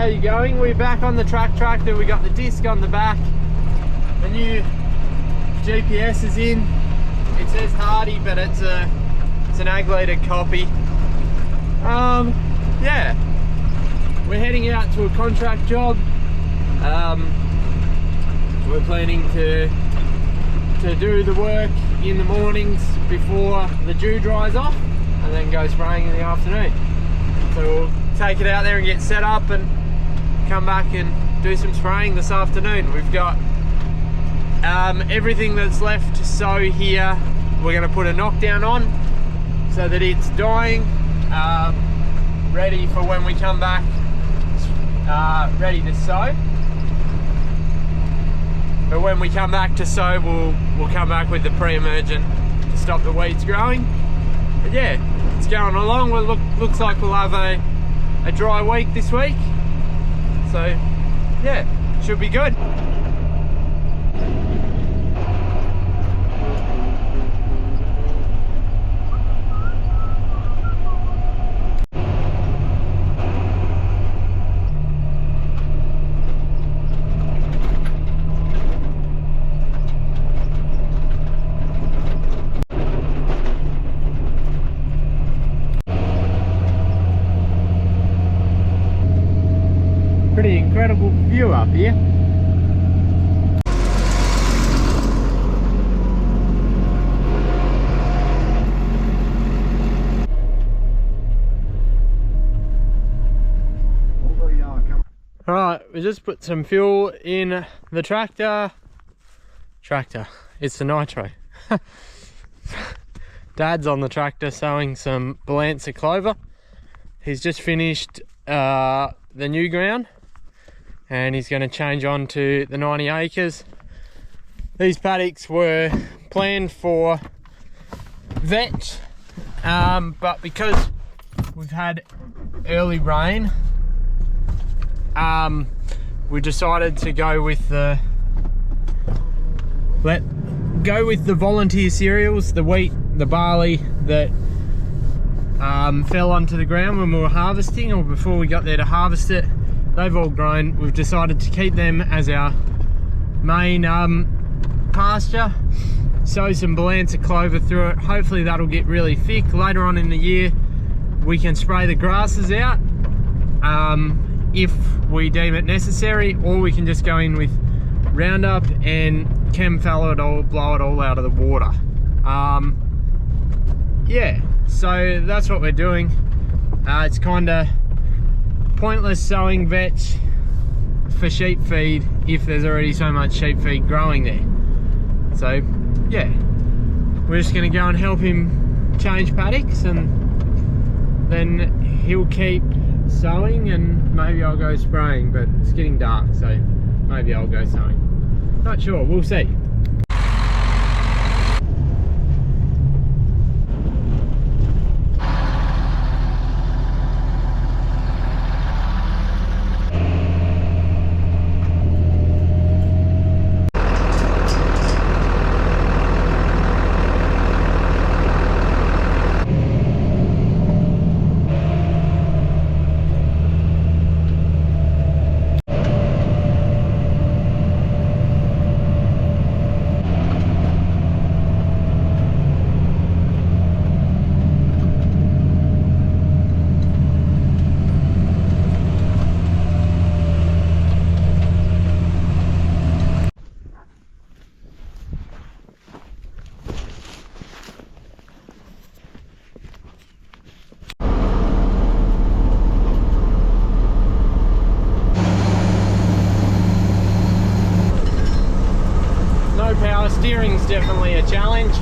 how you going? We're back on the tractor. We got the disc on the back. The new GPS is in. It says Hardy, but it's an ag-leaded copy. Yeah, we're heading out to a contract job. We're planning to do the work in the mornings before the dew dries off, and then go spraying in the afternoon. So we'll take it out there and get set up and come back and do some spraying this afternoon. We've got everything that's left to sow here. We're going to put a knockdown on so that it's dying, ready for when we come back, ready to sow. But when we come back to sow, we'll come back with the pre-emergent to stop the weeds growing. But yeah, it's going along. Well, looks like we'll have a dry week this week. So yeah, should be good. Pretty incredible view up here. Alright, we just put some fuel in the tractor. It's the nitro. Dad's on the tractor sowing some balancer clover. He's just finished the new ground, and he's going to change on to the 90 acres. These paddocks were planned for vetch, but because we've had early rain, we decided to go with the volunteer cereals, the wheat, the barley that fell onto the ground when we were harvesting, or before we got there to harvest it. They've all grown. We've decided to keep them as our main pasture. Sow some balancer clover through it. Hopefully that'll get really thick. Later on in the year we can spray the grasses out if we deem it necessary, or we can just go in with Roundup and chem fallow it all, blow it all out of the water. Yeah, so that's what we're doing. It's kind of pointless sowing vetch for sheep feed if there's already so much sheep feed growing there. So yeah, we're just going to go and help him change paddocks, and then he'll keep sowing, and maybe I'll go spraying, but it's getting dark, so maybe I'll go sowing. Not sure, we'll see. Power steering's definitely a challenge.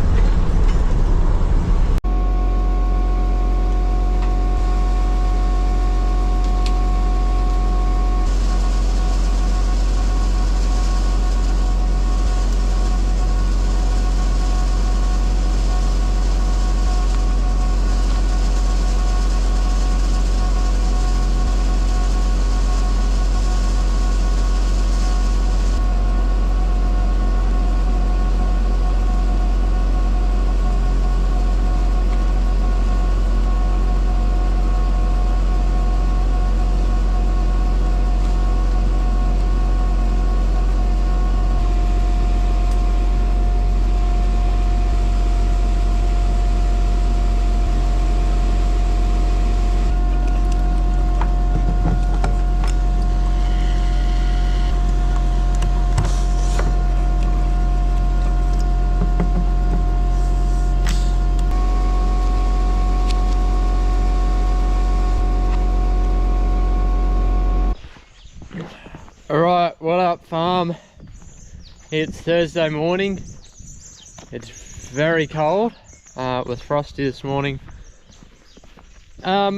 It's Thursday morning. It's very cold. It was frosty this morning. I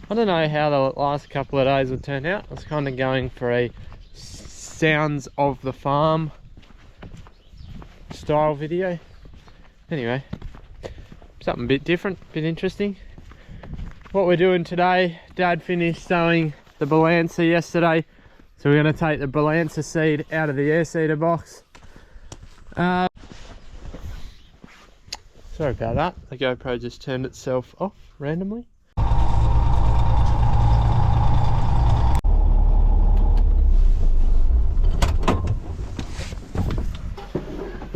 don't know how the last couple of days will turn out. I was kind of going for a sounds of the farm style video. Anyway, something a bit different, a bit interesting. What we're doing today, Dad finished sowing the balancer yesterday, so we're going to take the balancer seed out of the air seeder box. Sorry about that, the GoPro just turned itself off randomly.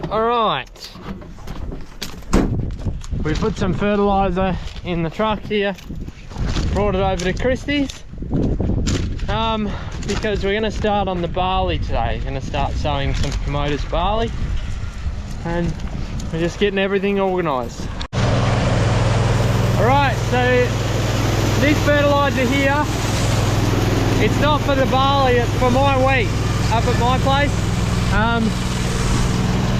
Alright, we put some fertiliser in the truck here, brought it over to Christie's, because we're going to start on the barley today. We're going to start sowing some Canola barley, and we're just getting everything organised. Alright, so this fertiliser here, it's not for the barley, it's for my wheat up at my place.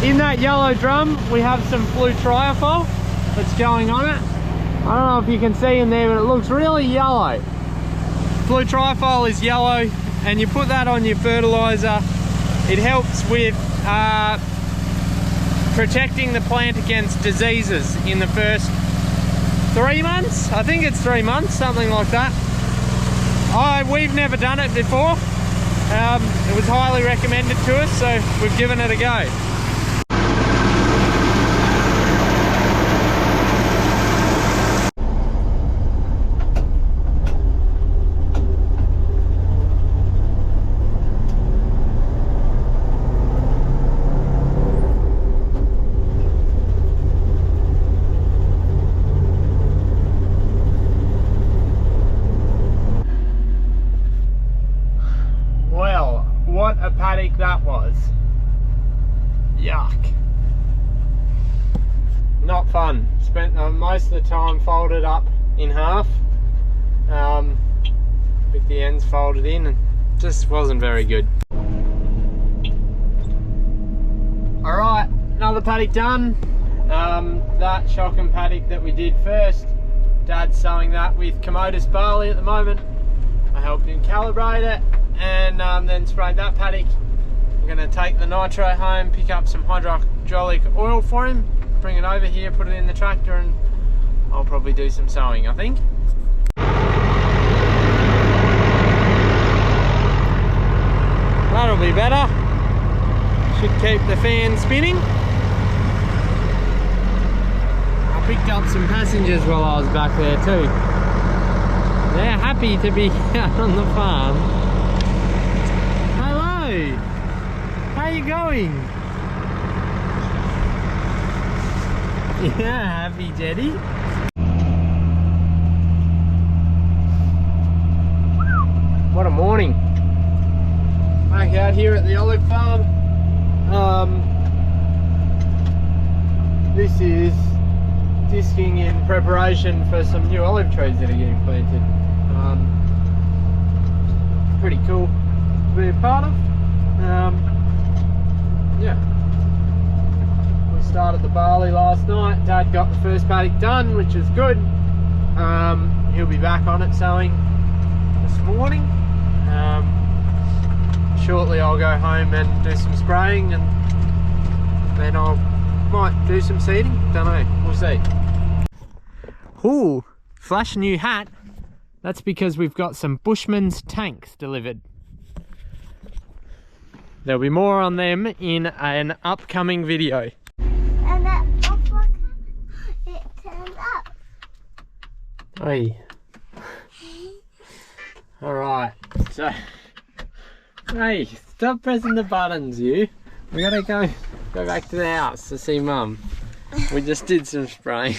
In that yellow drum we have some flutriafol that's going on it. I don't know if you can see in there, but it looks really yellow. Flutriafol is yellow, and you put that on your fertiliser. It helps with protecting the plant against diseases in the first 3 months. I think it's 3 months, something like that. We've never done it before. It was highly recommended to us, so we've given it a go. What a paddock that was. Yuck. Not fun. Spent most of the time folded up in half, with the ends folded in, and just wasn't very good. Alright, another paddock done. That shocking paddock that we did first, Dad's sowing that with Canola barley at the moment. I helped him calibrate it, and then sprayed that paddock. We're going to take the nitro home, pick up some hydraulic oil for him, bring it over here, put it in the tractor, and I'll probably do some sowing, I think. That'll be better. Should keep the fan spinning. I picked up some passengers while I was back there too. They're happy to be out on the farm. Hello! How you going? Yeah, happy Jetty. What a morning. Back out here at the olive farm. This is disking in preparation for some new olive trees that are getting planted. Pretty cool to be a part of. Yeah, we started the barley last night. Dad got the first paddock done, which is good. He'll be back on it sowing this morning. Shortly I'll go home and do some spraying, and then I might do some seeding. Don't know, we'll see. Ooh, flash new hat. That's because we've got some Bushman's tanks delivered. There'll be more on them in an upcoming video. And that it turned up. Oi. Alright, so... Hey, stop pressing the buttons, you. We gotta go back to the house to see Mum. We just did some spraying.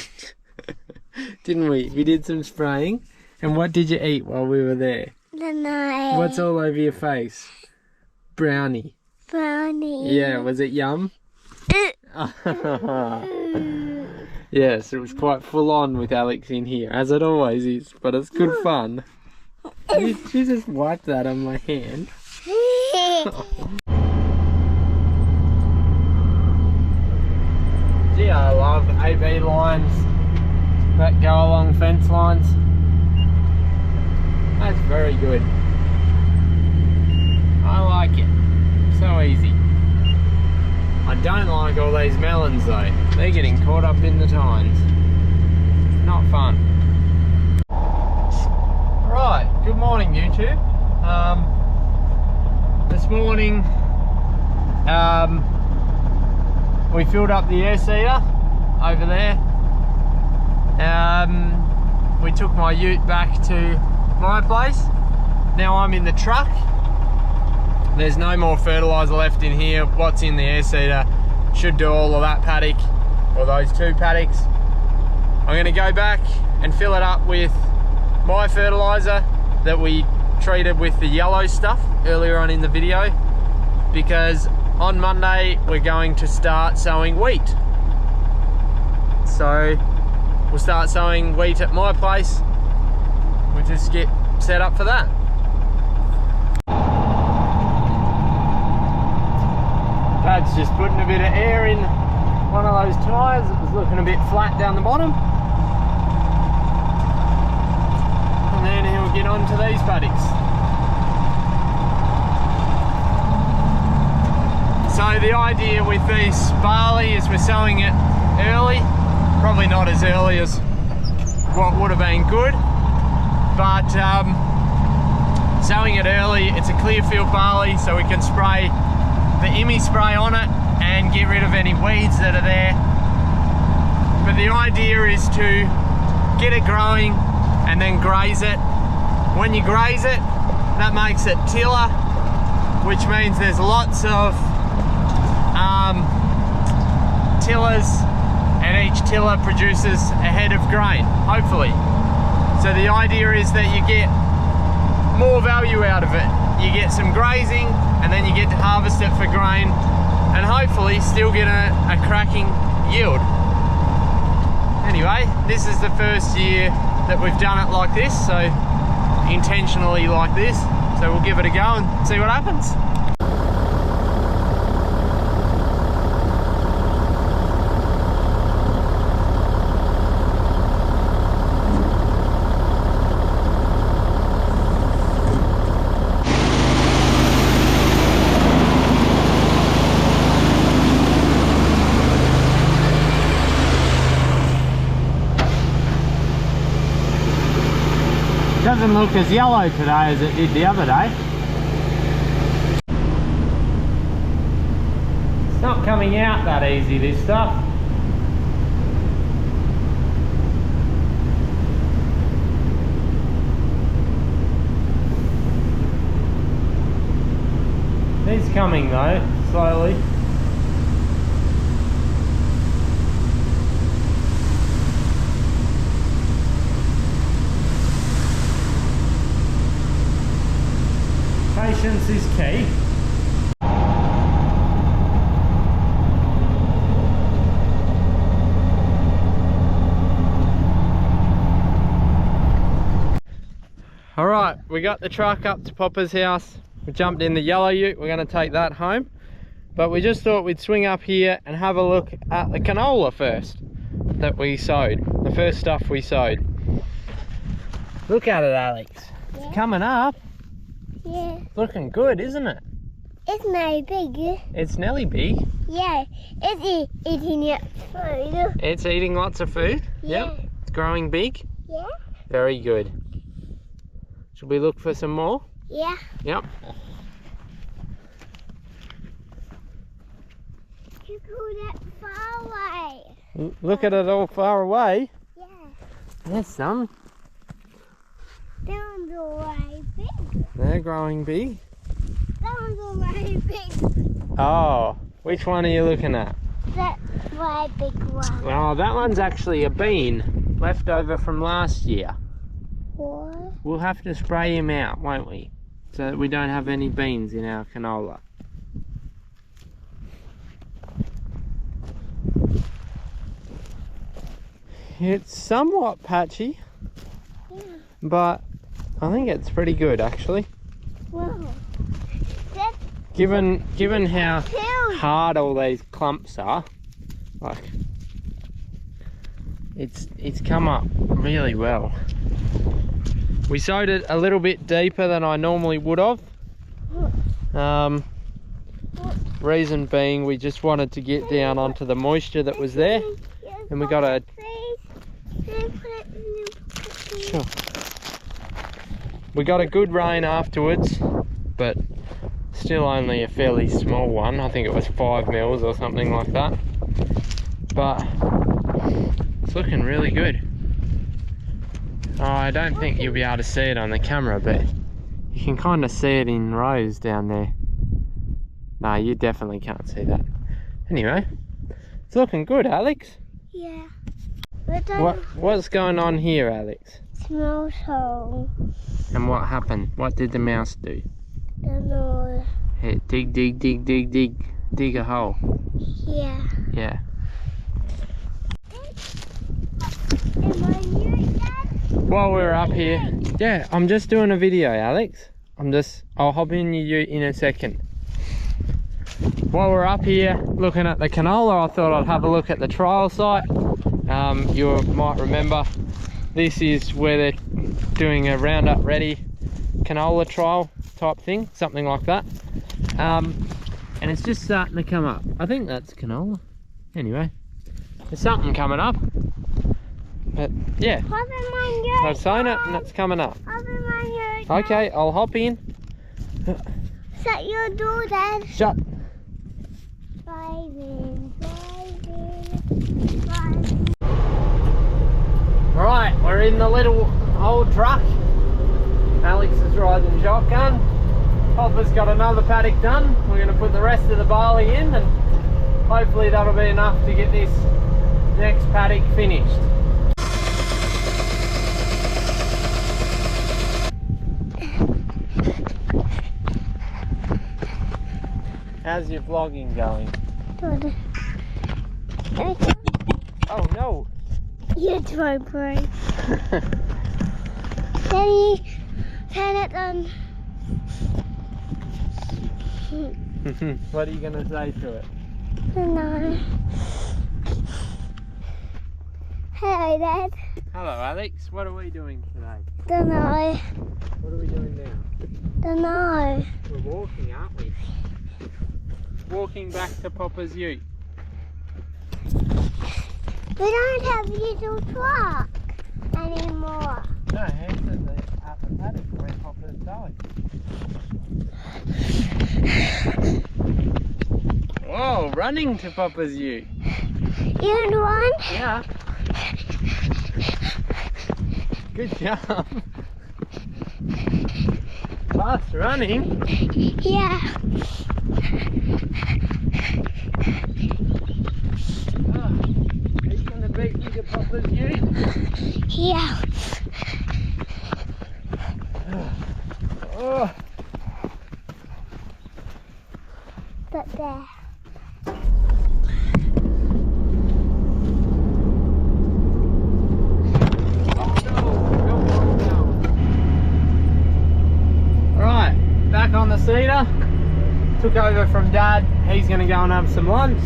Didn't we? We did some spraying. And what did you eat while we were there? No. What's all over your face? Brownie. Brownie. Yeah, was it yum? Yes, it was quite full on with Alex in here, as it always is, but it's good fun. She just wiped that on my hand. love AB lines that go along fence lines. That's very good. I like it. So easy. I don't like all these melons though. They're getting caught up in the tines. Not fun. Right, good morning YouTube. This morning we filled up the air seeder over there. We took my ute back to my place. Now I'm in the truck. There's no more fertilizer left in here. What's in the air seeder should do all of that paddock, or those 2 paddocks. I'm going to go back and fill it up with my fertilizer that we treated with the yellow stuff earlier on in the video, because on Monday we're going to start sowing wheat. So we'll start sowing wheat at my place. We'll just get set up for that. Dad's just putting a bit of air in one of those tyres that was looking a bit flat down the bottom. And then he'll get onto these paddocks. So the idea with this barley is we're sowing it early. Probably not as early as what would have been good, but sowing it early. It's a clear field barley, so we can spray the IMI spray on it and get rid of any weeds that are there. But the idea is to get it growing and then graze it. When you graze it, that makes it tiller, which means there's lots of tillers, and each tiller produces a head of grain, hopefully. So the idea is that you get more value out of it. You get some grazing, and then you get to harvest it for grain, and hopefully still get a cracking yield. Anyway, this is the first year that we've done it like this, so intentionally like this. So we'll give it a go and see what happens. Doesn't look as yellow today as it did the other day. It's not coming out that easy, this stuff. It's coming though, slowly. Patience is key. Alright, we got the truck up to Papa's house. We jumped in the yellow ute. We're going to take that home. But we just thought we'd swing up here and have a look at the canola first that we sowed. The first stuff we sowed. Look at it, Alex. Yeah. It's coming up. Yeah. Looking good, isn't it? It's very big. It's nearly big. Yeah, it's eating its food. It's eating lots of food. Yeah. Yep. It's growing big. Yeah. Very good. Should we look for some more? Yeah. Yep. Look at that far away. Look at it all far away. Yeah. There's some. That one's already big. They're growing big. That one's already big. Oh, which one are you looking at? That very big one. Oh, that one's actually a bean left over from last year. What? We'll have to spray him out, won't we? So that we don't have any beans in our canola. It's somewhat patchy, Yeah. but I think it's pretty good actually. Wow. That's Given how huge. hard all these clumps are, like it's come up really well. We sowed it a little bit deeper than I normally would have. Reason being, we just wanted to get down onto the moisture that was there, and we got a. Sure. We got a good rain afterwards, but still only a fairly small one. I think it was 5 mils or something like that. But it's looking really good. Oh, I don't think you'll be able to see it on the camera, but you can kind of see it in rows down there. No, you definitely can't see that. Anyway, it's looking good, Alex. Yeah. What's going on here, Alex? Small hole. And what happened? What did the mouse do? Don't know. Hey, dig a hole. Yeah. Yeah. Am I new, Dad? While we're up here, yeah, I'm just doing a video, Alex. I'll hop in you in a second. While we're up here looking at the canola, I thought I'd have a look at the trial site. You might remember this is where they're doing a Roundup Ready canola trial type thing, something like that. And it's just starting to come up. I think that's canola. Anyway, there's something coming up. But yeah, I've sown it and it's coming up. Okay, I'll hop in. Shut your door, Dad. Shut. Driving. Right, we're in the little old truck. Alex is riding shotgun. Hopper's got another paddock done. We're going to put the rest of the barley in, and hopefully that'll be enough to get this next paddock finished. How's your vlogging going? Good. Oh no! You try, boy. Then you turn it on. What are you going to say to it? No. Hello, Dad. Hello, Alex. What are we doing today? Don't know. What are we doing now? Don't know. We're walking, aren't we? Walking back to Papa's ute. We don't have little truck anymore. No, here's the paddock where Papa's going. Whoa, running to Papa's ute. You want one? Yeah. Good job. Fast running. Yeah. Are you going to beat me to Papa's ute? Yeah. Oh. But there. Alright, back on the cedar. Took over from Dad. He's going to go and have some lunch.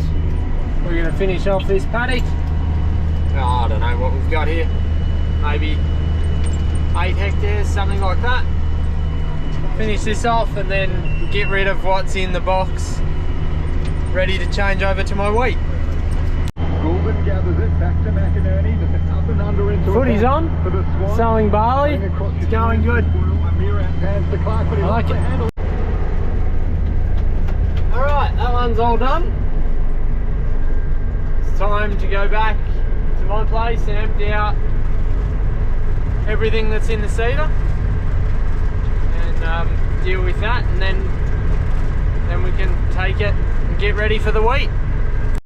We're going to finish off this paddock. Oh, I don't know what we've got here. Maybe 8 hectares, something like that. Finish this off and then get rid of what's in the box. Ready to change over to my wheat. Footy's on. Sowing barley. It's going good. I like it. Alright, that one's all done. It's time to go back to my place and empty out everything that's in the cedar and deal with that, and then we can take it and get ready for the wheat.